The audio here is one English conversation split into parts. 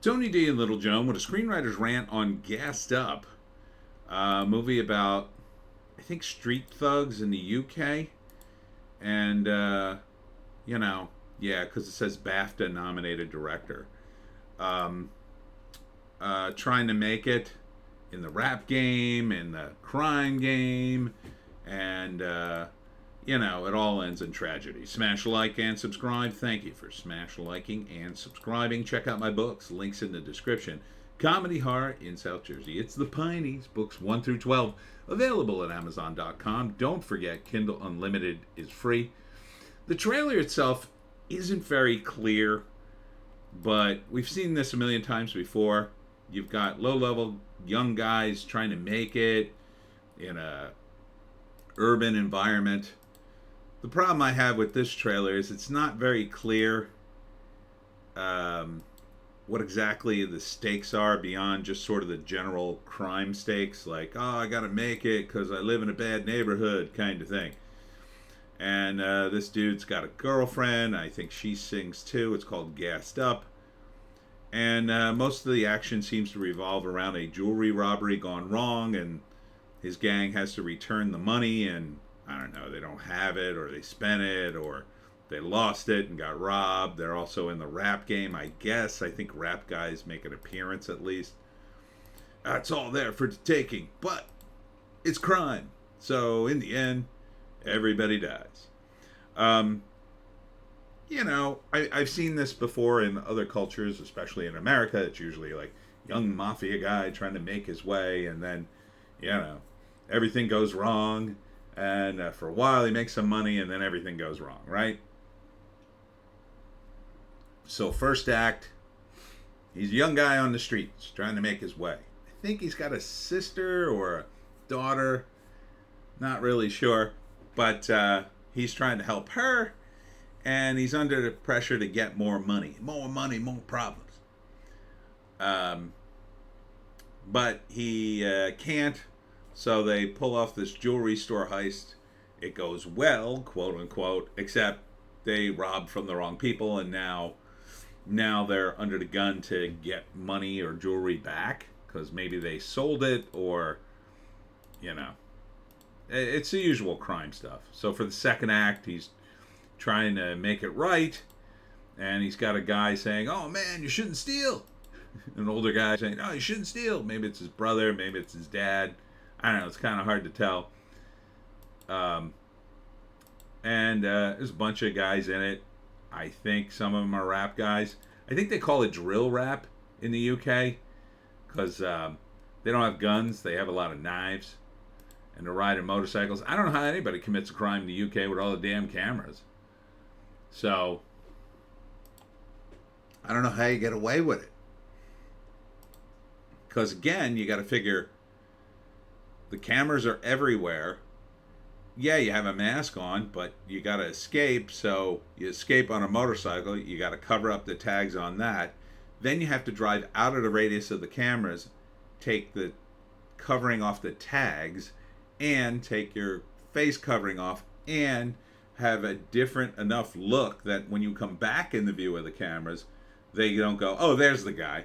Tony D and Little Joan with a screenwriter's rant on Gassed Up, a movie about, I think, street thugs in the UK. And, you know, yeah, because it says BAFTA nominated director. Um, Trying to make it in the rap game, in the crime game, and, it all ends in tragedy. Smash like and subscribe. Thank you for smash liking and subscribing. Check out my books. Links in the description. Comedy Horror in South Jersey. It's the Pineys, books 1 through 12, available at Amazon.com. Don't forget, Kindle Unlimited is free. The trailer itself isn't very clear, but we've seen this a million times before. You've got low-level young guys trying to make it in a urban environment. The problem I have with this trailer is it's not very clear what exactly the stakes are beyond just sort of the general crime stakes, like, oh, I gotta make it because I live in a bad neighborhood kind of thing. And this dude's got a girlfriend. I think she sings too. It's called Gassed Up. And most of the action seems to revolve around a jewelry robbery gone wrong, and his gang has to return the money, and I don't know, they don't have it, or they spent it, or they lost it and got robbed. They're also in the rap game, I guess. I think rap guys make an appearance at least. It's all there for the taking, but it's crime. So in the end, everybody dies. Um, I've seen this before in other cultures, especially in America. It's usually like young mafia guy trying to make his way, and then, everything goes wrong. And for a while, he makes some money, and then everything goes wrong, right? So, first act, he's a young guy on the streets trying to make his way. I think he's got a sister or a daughter, not really sure, but he's trying to help her, and he's under the pressure to get more money. More money, more problems. But he can't, so they pull off this jewelry store heist. It goes well, quote unquote, except they robbed from the wrong people, and now they're under the gun to get money or jewelry back because maybe they sold it, or it's the usual crime stuff. So for the second act, he's trying to make it right, and he's got a guy saying, "Oh man, you shouldn't steal." An older guy saying, "No, you shouldn't steal." Maybe it's his brother, maybe it's his dad. I don't know. It's kind of hard to tell. And there's a bunch of guys in it. I think some of them are rap guys. I think they call it drill rap in the UK because they don't have guns. They have a lot of knives, and they're riding motorcycles. I don't know how anybody commits a crime in the UK with all the damn cameras. So I don't know how you get away with it. Because again, you got to figure the cameras are everywhere. Yeah, you have a mask on, but you got to escape. So you escape on a motorcycle. You got to cover up the tags on that. Then you have to drive out of the radius of the cameras, take the covering off the tags, and take your face covering off, and have a different enough look that when you come back in the view of the cameras, they don't go, "Oh, there's the guy,"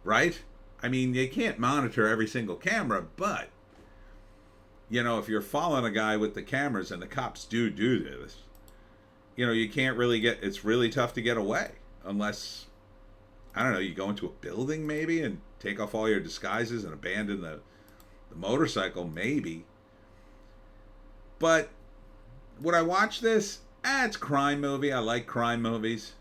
right? I mean, you can't monitor every single camera, but if you're following a guy with the cameras, and the cops do this, you can't really it's really tough to get away unless, I don't know, you go into a building maybe and take off all your disguises and abandon the motorcycle maybe. But would I watch this? It's a crime movie. I like crime movies.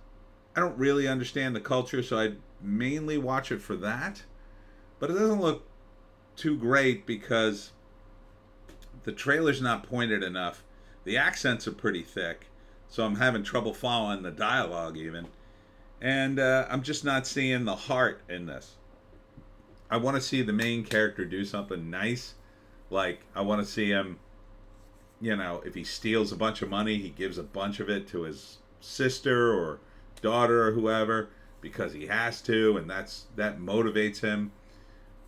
I don't really understand the culture, so I'd mainly watch it for that. But it doesn't look too great because the trailer's not pointed enough. The accents are pretty thick, so I'm having trouble following the dialogue even. And I'm just not seeing the heart in this. I want to see the main character do something nice. Like, I want to see him, if he steals a bunch of money, he gives a bunch of it to his sister or daughter or whoever because he has to, and that motivates him.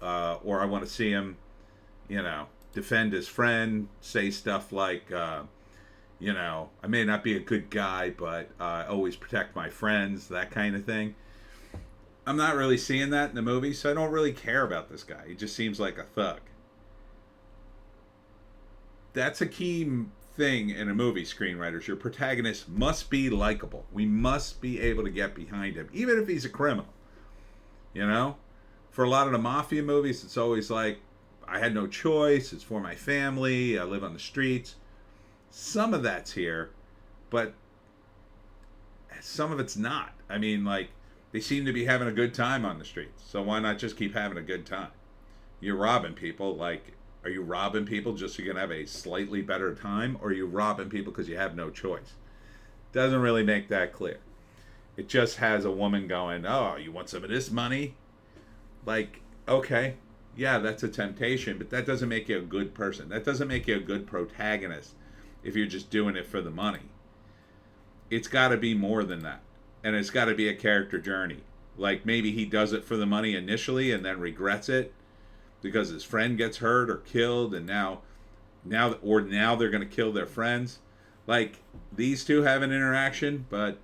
Or I want to see him, defend his friend, say stuff like, I may not be a good guy, but I always protect my friends, that kind of thing. I'm not really seeing that in the movie, so I don't really care about this guy. He just seems like a thug. That's a key thing in a movie, screenwriters. Your protagonist must be likable. We must be able to get behind him, even if he's a criminal. You know? For a lot of the mafia movies, it's always like, I had no choice. It's for my family. I live on the streets. Some of that's here, but some of it's not. I mean, like, they seem to be having a good time on the streets. So why not just keep having a good time? You're robbing people. Like, are you robbing people just so you can have a slightly better time? Or are you robbing people because you have no choice? Doesn't really make that clear. It just has a woman going, oh, you want some of this money? Like, okay, yeah, that's a temptation, but that doesn't make you a good person. That doesn't make you a good protagonist if you're just doing it for the money. It's got to be more than that. And it's got to be a character journey. Like maybe he does it for the money initially and then regrets it because his friend gets hurt or killed, and now they're going to kill their friends. Like, these two have an interaction, but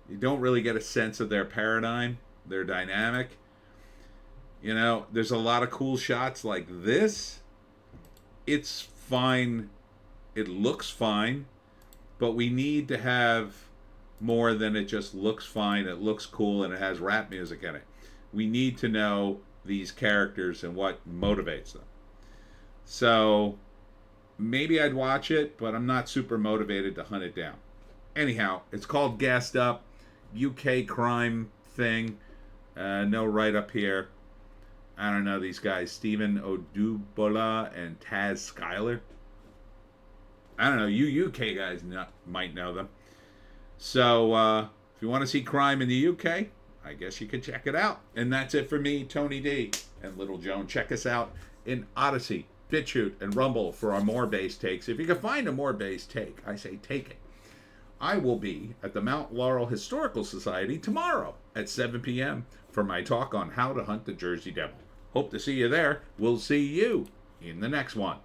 you don't really get a sense of their paradigm, their dynamic. You know, there's a lot of cool shots like this. It's fine. It looks fine, but we need to have more than it just looks fine, it looks cool, and it has rap music in it. We need to know these characters and what motivates them. So maybe I'd watch it, but I'm not super motivated to hunt it down. Anyhow, it's called Gassed Up, UK crime thing. No write up here. I don't know these guys, Stephen Odubola and Taz Schuyler. I don't know, you UK guys might know them. So if you want to see crime in the UK, I guess you could check it out. And that's it for me, Tony D and Little Joan. Check us out in Odysee, Bitchute, and Rumble for our more bass takes. If you can find a more bass take, I say take it. I will be at the Mount Laurel Historical Society tomorrow at 7 p.m. for my talk on how to hunt the Jersey Devil. Hope to see you there. We'll see you in the next one.